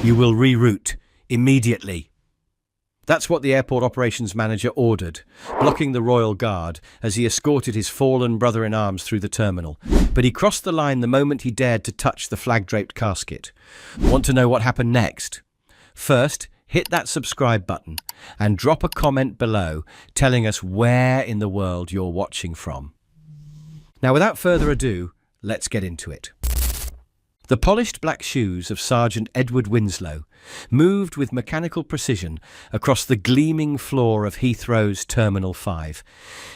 You will reroute immediately. That's what the airport operations manager ordered, blocking the royal guard as he escorted his fallen brother-in-arms through the terminal. But he crossed the line the moment he dared to touch the flag-draped casket. Want to know what happened next? First, hit that subscribe button and drop a comment below telling us where in the world you're watching from. Now, without further ado, let's get into it. The polished black shoes of Sergeant Edward Winslow moved with mechanical precision across the gleaming floor of Heathrow's Terminal 5.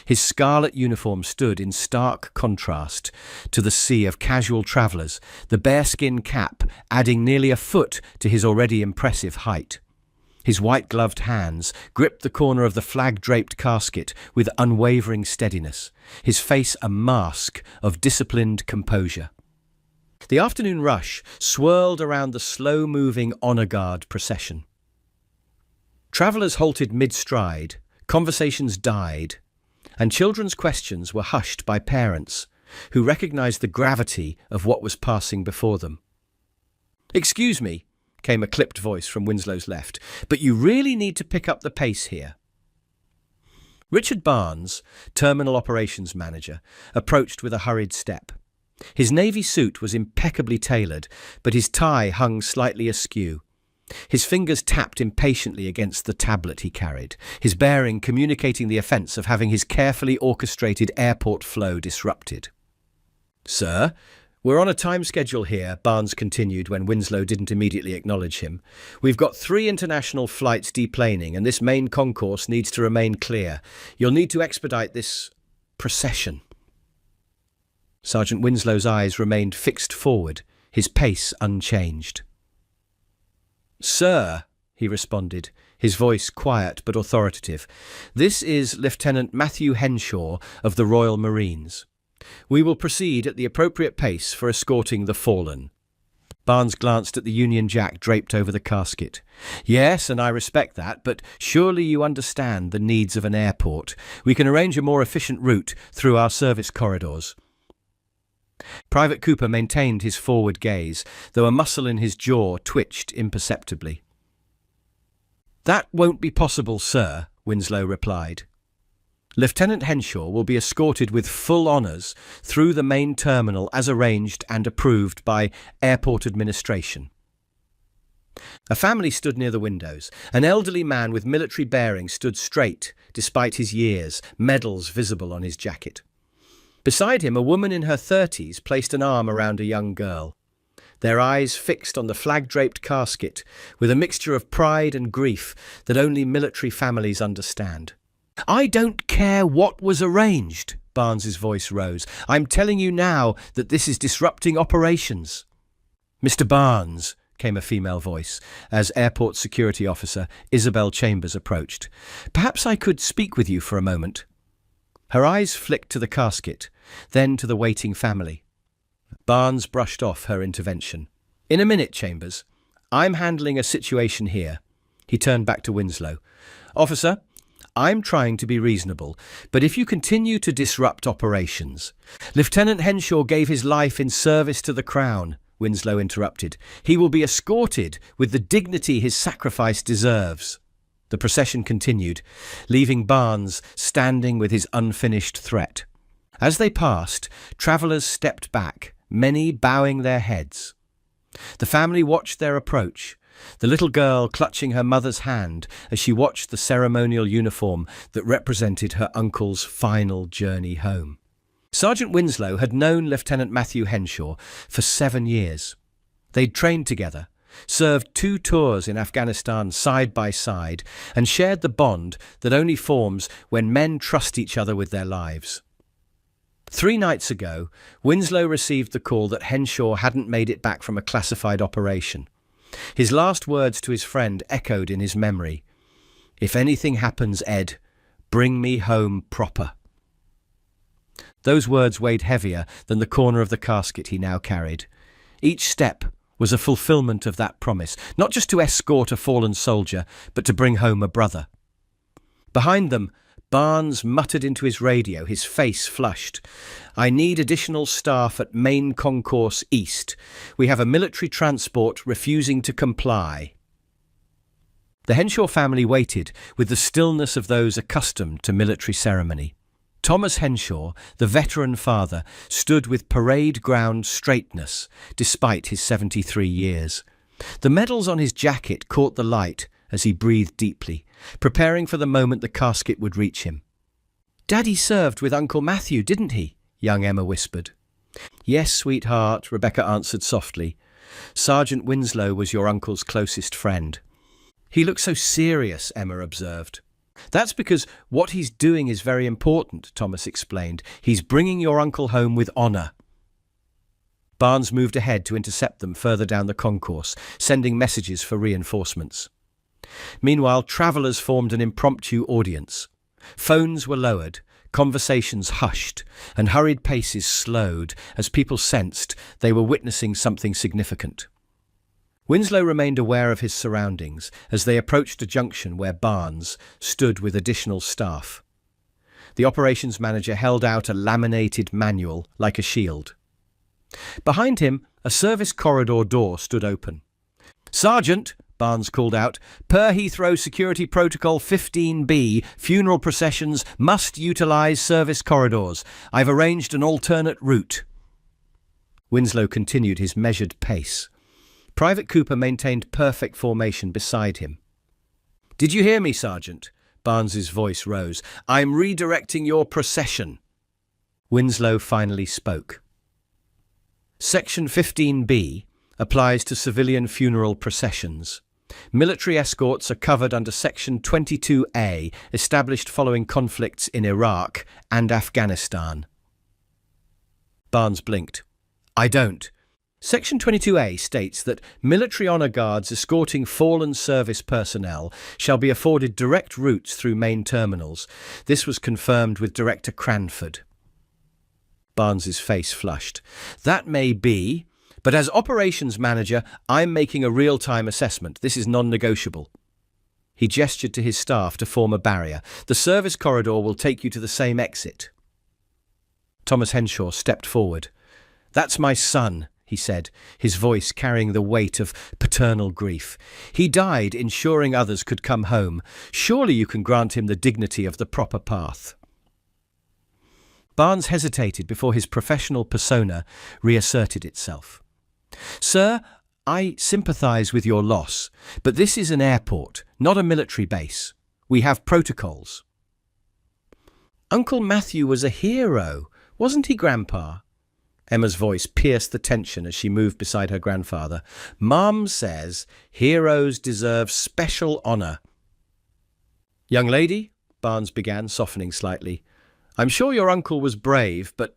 His scarlet uniform stood in stark contrast to the sea of casual travellers, the bearskin cap adding nearly a foot to his already impressive height. His white-gloved hands gripped the corner of the flag-draped casket with unwavering steadiness, his face a mask of disciplined composure. The afternoon rush swirled around the slow-moving honour guard procession. Travellers halted mid-stride, conversations died, and children's questions were hushed by parents who recognised the gravity of what was passing before them. "Excuse me," came a clipped voice from Winslow's left, "but you really need to pick up the pace here." Richard Barnes, Terminal Operations Manager, approached with a hurried step. His navy suit was impeccably tailored, but his tie hung slightly askew. His fingers tapped impatiently against the tablet he carried, his bearing communicating the offence of having his carefully orchestrated airport flow disrupted. "Sir, we're on a time schedule here," Barnes continued when Winslow didn't immediately acknowledge him. "We've got 3 international flights deplaning, and this main concourse needs to remain clear. You'll need to expedite this procession." Sergeant Winslow's eyes remained fixed forward, his pace unchanged. "Sir," he responded, his voice quiet but authoritative, "this is Lieutenant Matthew Henshaw of the Royal Marines. We will proceed at the appropriate pace for escorting the fallen." Barnes glanced at the Union Jack draped over the casket. "Yes, and I respect that, but surely you understand the needs of an airport. We can arrange a more efficient route through our service corridors." Private Cooper maintained his forward gaze, though a muscle in his jaw twitched imperceptibly. "That won't be possible, sir," Winslow replied. "Lieutenant Henshaw will be escorted with full honours through the main terminal as arranged and approved by airport administration." A family stood near the windows. An elderly man with military bearing stood straight, despite his years, medals visible on his jacket. Beside him, a woman in her 30s placed an arm around a young girl, their eyes fixed on the flag-draped casket with a mixture of pride and grief that only military families understand. "I don't care what was arranged," Barnes's voice rose. "I'm telling you now that this is disrupting operations." "Mr. Barnes," came a female voice, as Airport Security Officer Isabel Chambers approached. "Perhaps I could speak with you for a moment." Her eyes flicked to the casket, then to the waiting family. Barnes brushed off her intervention. "In a minute, Chambers. I'm handling a situation here." He turned back to Winslow. "Officer, I'm trying to be reasonable, but if you continue to disrupt operations—" "Lieutenant Henshaw gave his life in service to the Crown," Winslow interrupted. "He will be escorted with the dignity his sacrifice deserves." The procession continued, leaving Barnes standing with his unfinished threat. As they passed, travellers stepped back, many bowing their heads. The family watched their approach, the little girl clutching her mother's hand as she watched the ceremonial uniform that represented her uncle's final journey home. Sergeant Winslow had known Lieutenant Matthew Henshaw for 7 years. They'd trained together, served 2 tours in Afghanistan side by side, and shared the bond that only forms when men trust each other with their lives. 3 nights ago, Winslow received the call that Henshaw hadn't made it back from a classified operation. His last words to his friend echoed in his memory. "If anything happens, Ed, bring me home proper." Those words weighed heavier than the corner of the casket he now carried. Each step was a fulfillment of that promise, not just to escort a fallen soldier, but to bring home a brother. Behind them, Barnes muttered into his radio, his face flushed. "I need additional staff at Main Concourse East. We have a military transport refusing to comply." The Henshaw family waited with the stillness of those accustomed to military ceremony. Thomas Henshaw, the veteran father, stood with parade ground straightness despite his 73 years. The medals on his jacket caught the light as he breathed deeply, preparing for the moment the casket would reach him. "Daddy served with Uncle Matthew, didn't he?" young Emma whispered. "Yes, sweetheart," Rebecca answered softly. "Sergeant Winslow was your uncle's closest friend." "He looks so serious," Emma observed. "That's because what he's doing is very important," Thomas explained. "He's bringing your uncle home with honour." Barnes moved ahead to intercept them further down the concourse, sending messages for reinforcements. Meanwhile, travellers formed an impromptu audience. Phones were lowered, conversations hushed, and hurried paces slowed as people sensed they were witnessing something significant. Winslow remained aware of his surroundings as they approached a junction where Barnes stood with additional staff. The operations manager held out a laminated manual like a shield. Behind him, a service corridor door stood open. "Sergeant," Barnes called out, "per Heathrow Security Protocol 15B, funeral processions must utilise service corridors. I've arranged an alternate route." Winslow continued his measured pace. Private Cooper maintained perfect formation beside him. "Did you hear me, Sergeant?" Barnes's voice rose. "I'm redirecting your procession." Winslow finally spoke. Section 15B applies to civilian funeral processions. Military escorts are covered under Section 22A, established following conflicts in Iraq and Afghanistan. Barnes blinked. "I don't." Section 22A states that military honour guards escorting fallen service personnel shall be afforded direct routes through main terminals. This was confirmed with Director Cranford. Barnes's face flushed. "That may be, but as operations manager, I'm making a real-time assessment. This is non-negotiable." He gestured to his staff to form a barrier. "The service corridor will take you to the same exit." Thomas Henshaw stepped forward. "That's my son," he said, his voice carrying the weight of paternal grief. "He died ensuring others could come home. Surely you can grant him the dignity of the proper path." Barnes hesitated before his professional persona reasserted itself. "Sir, I sympathise with your loss, but this is an airport, not a military base. We have protocols." "Uncle Matthew was a hero, wasn't he, Grandpa?" Emma's voice pierced the tension as she moved beside her grandfather. "Mom says heroes deserve special honour." "Young lady," Barnes began, softening slightly, "I'm sure your uncle was brave, but—"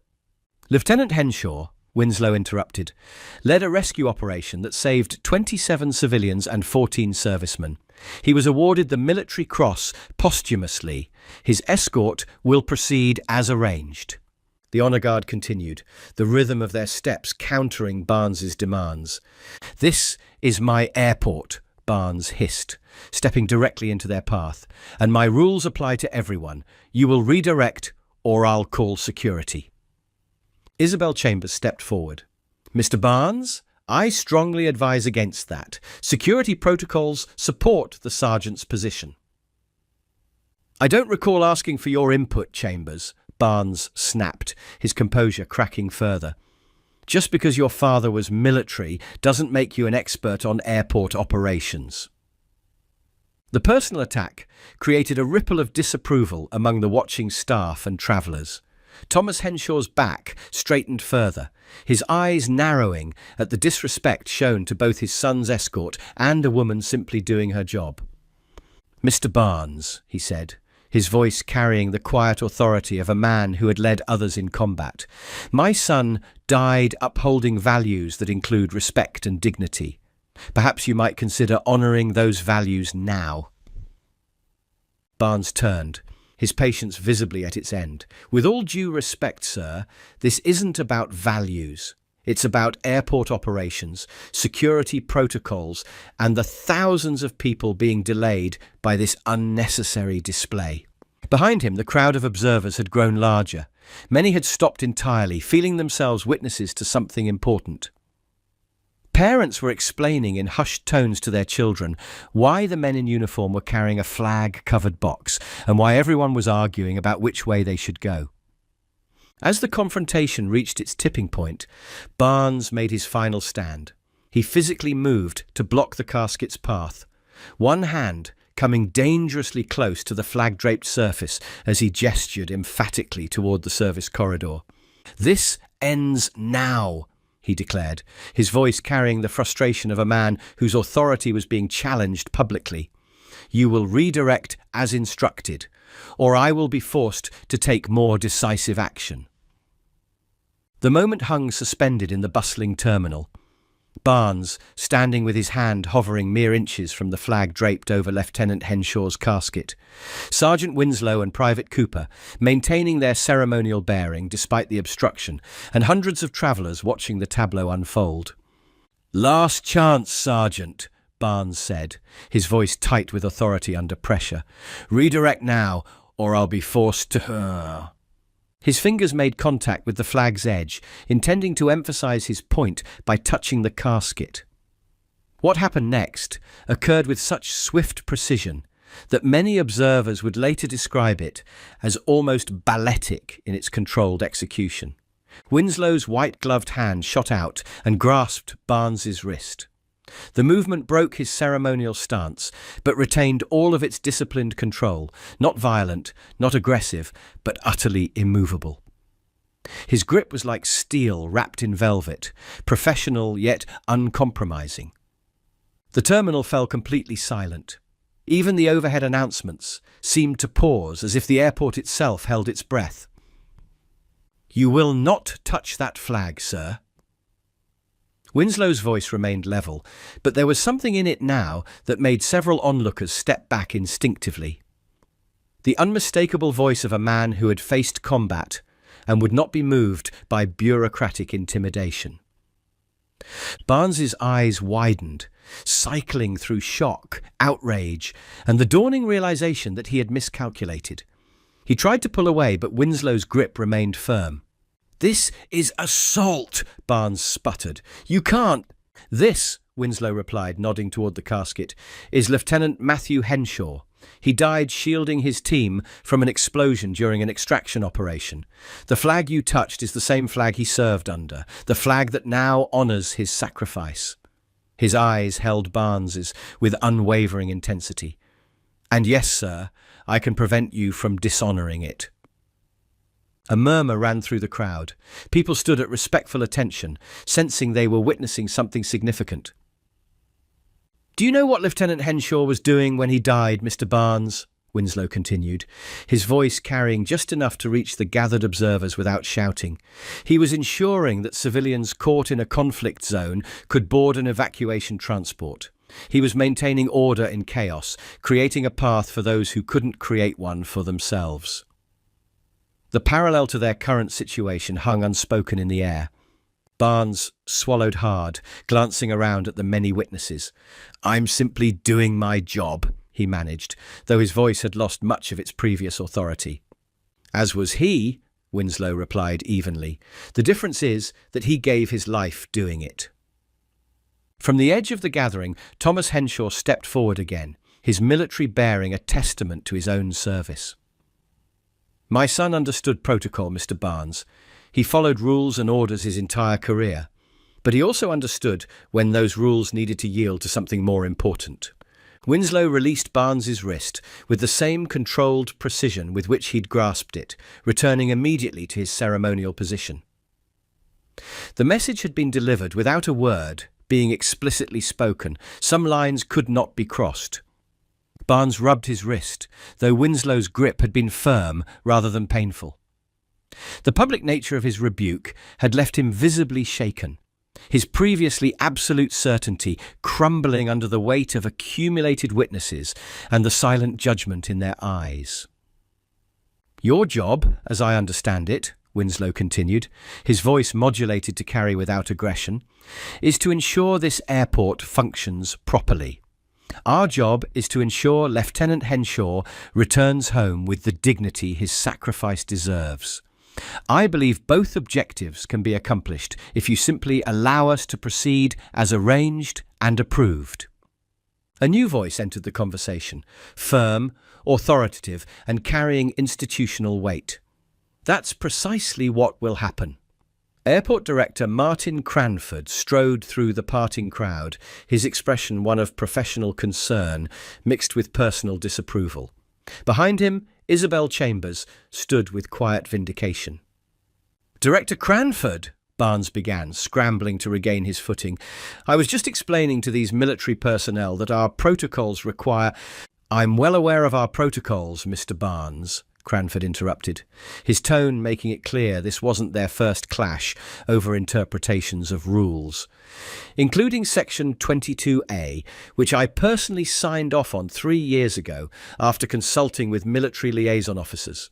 "Lieutenant Henshaw," Winslow interrupted, "led a rescue operation that saved 27 civilians and 14 servicemen. He was awarded the Military Cross posthumously. His escort will proceed as arranged." The honour guard continued, the rhythm of their steps countering Barnes's demands. "This is my airport," Barnes hissed, stepping directly into their path, "and my rules apply to everyone. You will redirect or I'll call security." Isabel Chambers stepped forward. "Mr. Barnes, I strongly advise against that. Security protocols support the sergeant's position." "I don't recall asking for your input, Chambers," Barnes snapped, his composure cracking further. "Just because your father was military doesn't make you an expert on airport operations." The personal attack created a ripple of disapproval among the watching staff and travellers. Thomas Henshaw's back straightened further, his eyes narrowing at the disrespect shown to both his son's escort and a woman simply doing her job. "Mr. Barnes," he said, his voice carrying the quiet authority of a man who had led others in combat, "my son died upholding values that include respect and dignity. Perhaps you might consider honouring those values now." Barnes turned, his patience visibly at its end. "With all due respect, sir, this isn't about values. It's about airport operations, security protocols, and the thousands of people being delayed by this unnecessary display." Behind him, the crowd of observers had grown larger. Many had stopped entirely, feeling themselves witnesses to something important. Parents were explaining in hushed tones to their children why the men in uniform were carrying a flag-covered box and why everyone was arguing about which way they should go. As the confrontation reached its tipping point, Barnes made his final stand. He physically moved to block the casket's path, one hand coming dangerously close to the flag-draped surface as he gestured emphatically toward the service corridor. "This ends now," he declared, his voice carrying the frustration of a man whose authority was being challenged publicly. "You will redirect as instructed, or I will be forced to take more decisive action." The moment hung suspended in the bustling terminal. Barnes, standing with his hand hovering mere inches from the flag draped over Lieutenant Henshaw's casket. Sergeant Winslow and Private Cooper, maintaining their ceremonial bearing despite the obstruction, and hundreds of travellers watching the tableau unfold. "Last chance, Sergeant," Barnes said, his voice tight with authority under pressure. "Redirect now, or I'll be forced to..." His fingers made contact with the flag's edge, intending to emphasize his point by touching the casket. What happened next occurred with such swift precision that many observers would later describe it as almost balletic in its controlled execution. Winslow's white-gloved hand shot out and grasped Barnes's wrist. The movement broke his ceremonial stance, but retained all of its disciplined control, not violent, not aggressive, but utterly immovable. His grip was like steel wrapped in velvet, professional yet uncompromising. The terminal fell completely silent. Even the overhead announcements seemed to pause, as if the airport itself held its breath. "You will not touch that flag, sir." Winslow's voice remained level, but there was something in it now that made several onlookers step back instinctively. The unmistakable voice of a man who had faced combat and would not be moved by bureaucratic intimidation. Barnes's eyes widened, cycling through shock, outrage, and the dawning realization that he had miscalculated. He tried to pull away, but Winslow's grip remained firm. "This is assault," Barnes sputtered. "You can't—" "This," Winslow replied, nodding toward the casket, "is Lieutenant Matthew Henshaw. He died shielding his team from an explosion during an extraction operation. The flag you touched is the same flag he served under, the flag that now honors his sacrifice." His eyes held Barnes's with unwavering intensity. "And yes, sir, I can prevent you from dishonoring it." A murmur ran through the crowd. People stood at respectful attention, sensing they were witnessing something significant. "Do you know what Lieutenant Henshaw was doing when he died, Mr. Barnes?" Winslow continued, his voice carrying just enough to reach the gathered observers without shouting. "He was ensuring that civilians caught in a conflict zone could board an evacuation transport. He was maintaining order in chaos, creating a path for those who couldn't create one for themselves." The parallel to their current situation hung unspoken in the air. Barnes swallowed hard, glancing around at the many witnesses. "I'm simply doing my job," he managed, though his voice had lost much of its previous authority. "As was he," Winslow replied evenly. "The difference is that he gave his life doing it." From the edge of the gathering, Thomas Henshaw stepped forward again, his military bearing a testament to his own service. "My son understood protocol, Mr. Barnes. He followed rules and orders his entire career. But he also understood when those rules needed to yield to something more important." Winslow released Barnes's wrist with the same controlled precision with which he'd grasped it, returning immediately to his ceremonial position. The message had been delivered without a word being explicitly spoken. Some lines could not be crossed. Barnes rubbed his wrist, though Winslow's grip had been firm rather than painful. The public nature of his rebuke had left him visibly shaken, his previously absolute certainty crumbling under the weight of accumulated witnesses and the silent judgment in their eyes. "Your job, as I understand it," Winslow continued, his voice modulated to carry without aggression, "is to ensure this airport functions properly. Our job is to ensure Lieutenant Henshaw returns home with the dignity his sacrifice deserves. I believe both objectives can be accomplished if you simply allow us to proceed as arranged and approved." A new voice entered the conversation, firm, authoritative, and carrying institutional weight. "That's precisely what will happen." Airport Director Martin Cranford strode through the parting crowd, his expression one of professional concern mixed with personal disapproval. Behind him, Isabel Chambers stood with quiet vindication. "Director Cranford," Barnes began, scrambling to regain his footing, "I was just explaining to these military personnel that our protocols require—" "I'm well aware of our protocols, Mr. Barnes," Cranford interrupted, his tone making it clear this wasn't their first clash over interpretations of rules. "Including Section 22A, which I personally signed off on 3 years ago after consulting with military liaison officers."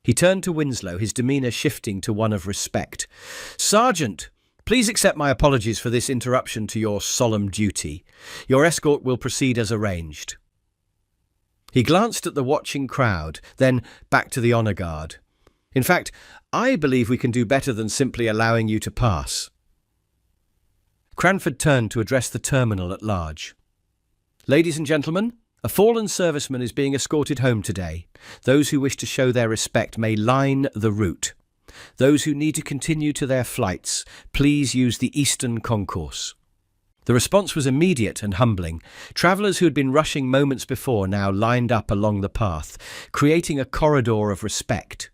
He turned to Winslow, his demeanour shifting to one of respect. "Sergeant, please accept my apologies for this interruption to your solemn duty. Your escort will proceed as arranged." He glanced at the watching crowd, then back to the honour guard. "In fact, I believe we can do better than simply allowing you to pass." Cranford turned to address the terminal at large. "Ladies and gentlemen, a fallen serviceman is being escorted home today. Those who wish to show their respect may line the route. Those who need to continue to their flights, please use the Eastern Concourse." The response was immediate and humbling. Travellers who had been rushing moments before now lined up along the path, creating a corridor of respect.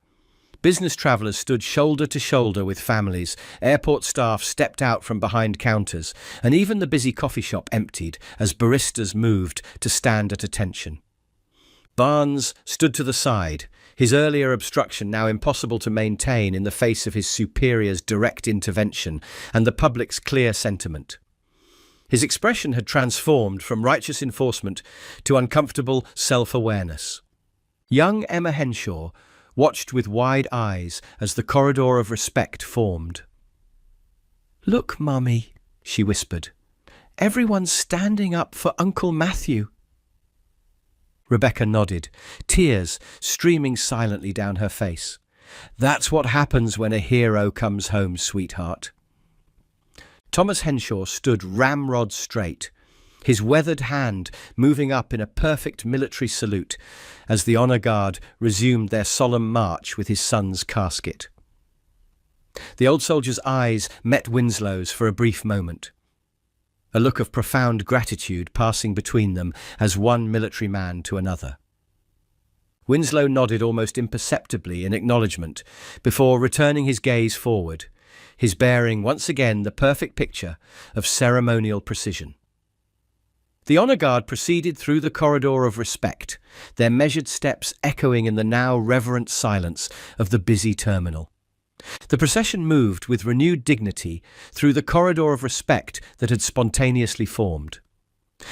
Business travellers stood shoulder to shoulder with families, airport staff stepped out from behind counters, and even the busy coffee shop emptied as baristas moved to stand at attention. Barnes stood to the side, his earlier obstruction now impossible to maintain in the face of his superior's direct intervention and the public's clear sentiment. His expression had transformed from righteous enforcement to uncomfortable self-awareness. Young Emma Henshaw watched with wide eyes as the corridor of respect formed. "Look, Mummy," she whispered. "Everyone's standing up for Uncle Matthew." Rebecca nodded, tears streaming silently down her face. "That's what happens when a hero comes home, sweetheart." Thomas Henshaw stood ramrod straight, his weathered hand moving up in a perfect military salute as the honour guard resumed their solemn march with his son's casket. The old soldier's eyes met Winslow's for a brief moment, a look of profound gratitude passing between them as one military man to another. Winslow nodded almost imperceptibly in acknowledgement before returning his gaze forward, his bearing once again the perfect picture of ceremonial precision. The honour guard proceeded through the corridor of respect, their measured steps echoing in the now reverent silence of the busy terminal. The procession moved with renewed dignity through the corridor of respect that had spontaneously formed.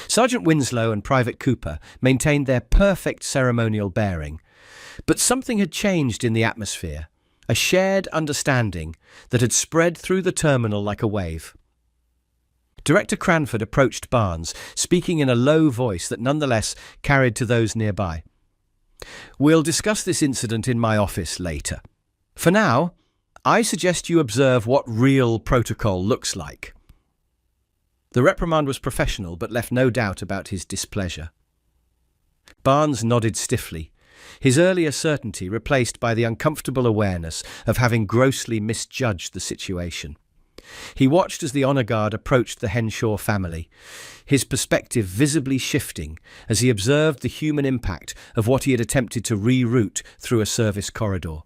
Sergeant Winslow and Private Cooper maintained their perfect ceremonial bearing, but something had changed in the atmosphere, a shared understanding that had spread through the terminal like a wave. Director Cranford approached Barnes, speaking in a low voice that nonetheless carried to those nearby. "We'll discuss this incident in my office later. For now, I suggest you observe what real protocol looks like." The reprimand was professional, but left no doubt about his displeasure. Barnes nodded stiffly, his earlier certainty replaced by the uncomfortable awareness of having grossly misjudged the situation. He watched as the honour guard approached the Henshaw family, his perspective visibly shifting as he observed the human impact of what he had attempted to reroute through a service corridor.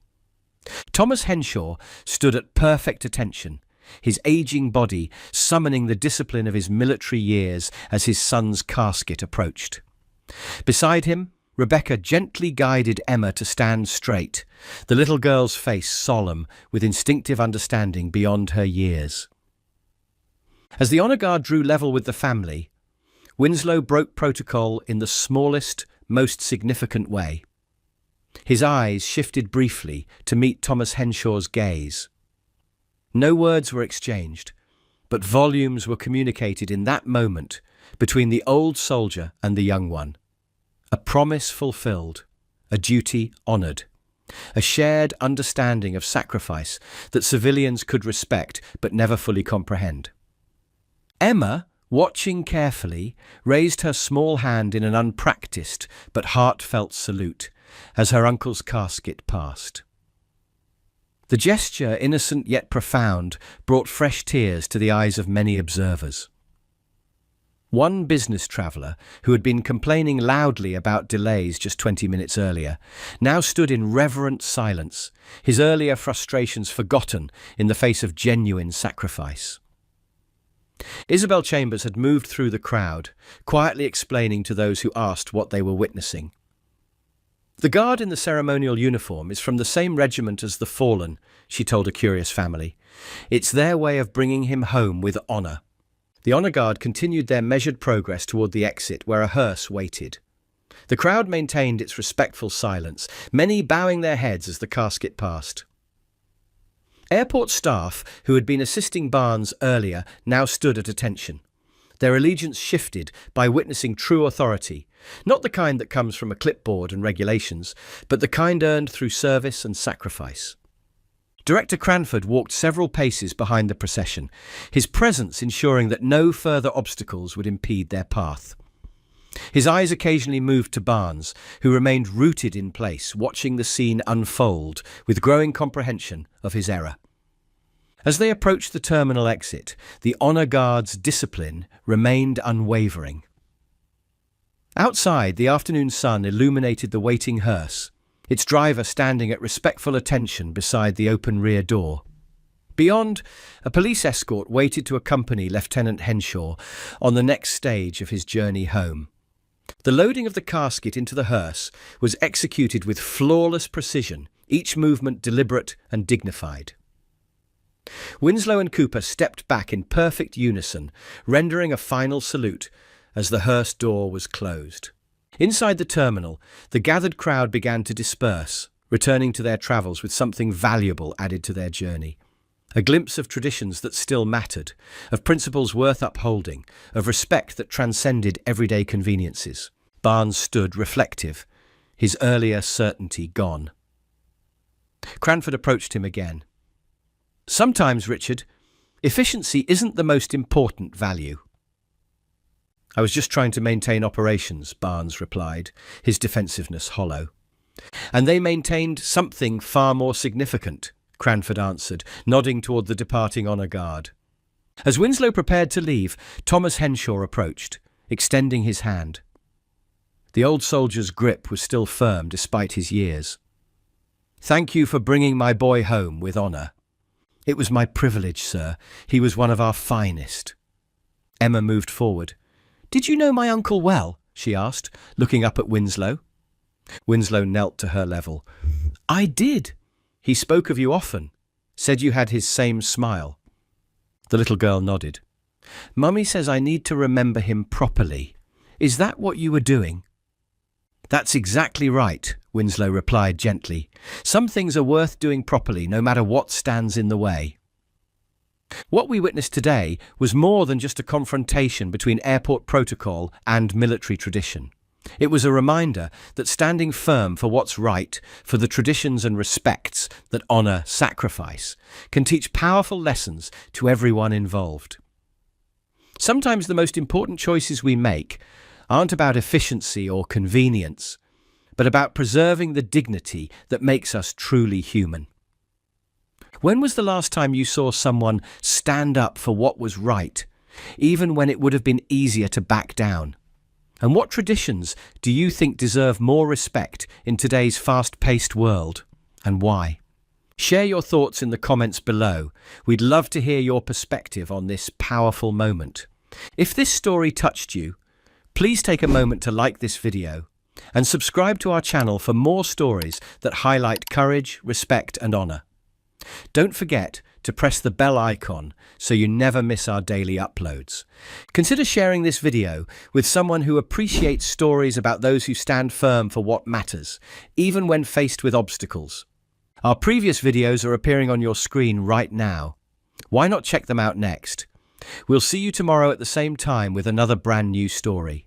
Thomas Henshaw stood at perfect attention, his ageing body summoning the discipline of his military years as his son's casket approached. Beside him, Rebecca gently guided Emma to stand straight, the little girl's face solemn with instinctive understanding beyond her years. As the honour guard drew level with the family, Winslow broke protocol in the smallest, most significant way. His eyes shifted briefly to meet Thomas Henshaw's gaze. No words were exchanged, but volumes were communicated in that moment between the old soldier and the young one. A promise fulfilled, a duty honoured, a shared understanding of sacrifice that civilians could respect but never fully comprehend. Emma, watching carefully, raised her small hand in an unpracticed but heartfelt salute as her uncle's casket passed. The gesture, innocent yet profound, brought fresh tears to the eyes of many observers. One business traveller, who had been complaining loudly about delays just 20 minutes earlier, now stood in reverent silence, his earlier frustrations forgotten in the face of genuine sacrifice. Isabel Chambers had moved through the crowd, quietly explaining to those who asked what they were witnessing. The guard in the ceremonial uniform is from the same regiment as the fallen, she told a curious family. It's their way of bringing him home with honour. The honour guard continued their measured progress toward the exit where a hearse waited. The crowd maintained its respectful silence, many bowing their heads as the casket passed. Airport staff, who had been assisting Barnes earlier, now stood at attention. Their allegiance shifted by witnessing true authority, not the kind that comes from a clipboard and regulations, but the kind earned through service and sacrifice. Director Cranford walked several paces behind the procession, his presence ensuring that no further obstacles would impede their path. His eyes occasionally moved to Barnes, who remained rooted in place, watching the scene unfold with growing comprehension of his error. As they approached the terminal exit, the honour guard's discipline remained unwavering. Outside, the afternoon sun illuminated the waiting hearse, its driver standing at respectful attention beside the open rear door. Beyond, a police escort waited to accompany Lieutenant Henshaw on the next stage of his journey home. The loading of the casket into the hearse was executed with flawless precision, each movement deliberate and dignified. Winslow and Cooper stepped back in perfect unison, rendering a final salute as the hearse door was closed. Inside the terminal, the gathered crowd began to disperse, returning to their travels with something valuable added to their journey. A glimpse of traditions that still mattered, of principles worth upholding, of respect that transcended everyday conveniences. Barnes stood reflective, his earlier certainty gone. Cranford approached him again. Sometimes, Richard, efficiency isn't the most important value. I was just trying to maintain operations, Barnes replied, his defensiveness hollow. And they maintained something far more significant, Cranford answered, nodding toward the departing honour guard. As Winslow prepared to leave, Thomas Henshaw approached, extending his hand. The old soldier's grip was still firm despite his years. Thank you for bringing my boy home with honour. It was my privilege, sir. He was one of our finest. Emma moved forward. Did you know my uncle well? She asked, looking up at Winslow. Winslow knelt to her level. I did. He spoke of you often, said you had his same smile. The little girl nodded. Mummy says I need to remember him properly. Is that what you were doing? That's exactly right, Winslow replied gently. Some things are worth doing properly, no matter what stands in the way. What we witnessed today was more than just a confrontation between airport protocol and military tradition. It was a reminder that standing firm for what's right, for the traditions and respects that honour sacrifice, can teach powerful lessons to everyone involved. Sometimes the most important choices we make aren't about efficiency or convenience, but about preserving the dignity that makes us truly human. When was the last time you saw someone stand up for what was right, even when it would have been easier to back down? And what traditions do you think deserve more respect in today's fast-paced world, and why? Share your thoughts in the comments below. We'd love to hear your perspective on this powerful moment. If this story touched you, please take a moment to like this video and subscribe to our channel for more stories that highlight courage, respect, and honour. Don't forget to press the bell icon so you never miss our daily uploads. Consider sharing this video with someone who appreciates stories about those who stand firm for what matters, even when faced with obstacles. Our previous videos are appearing on your screen right now. Why not check them out next? We'll see you tomorrow at the same time with another brand new story.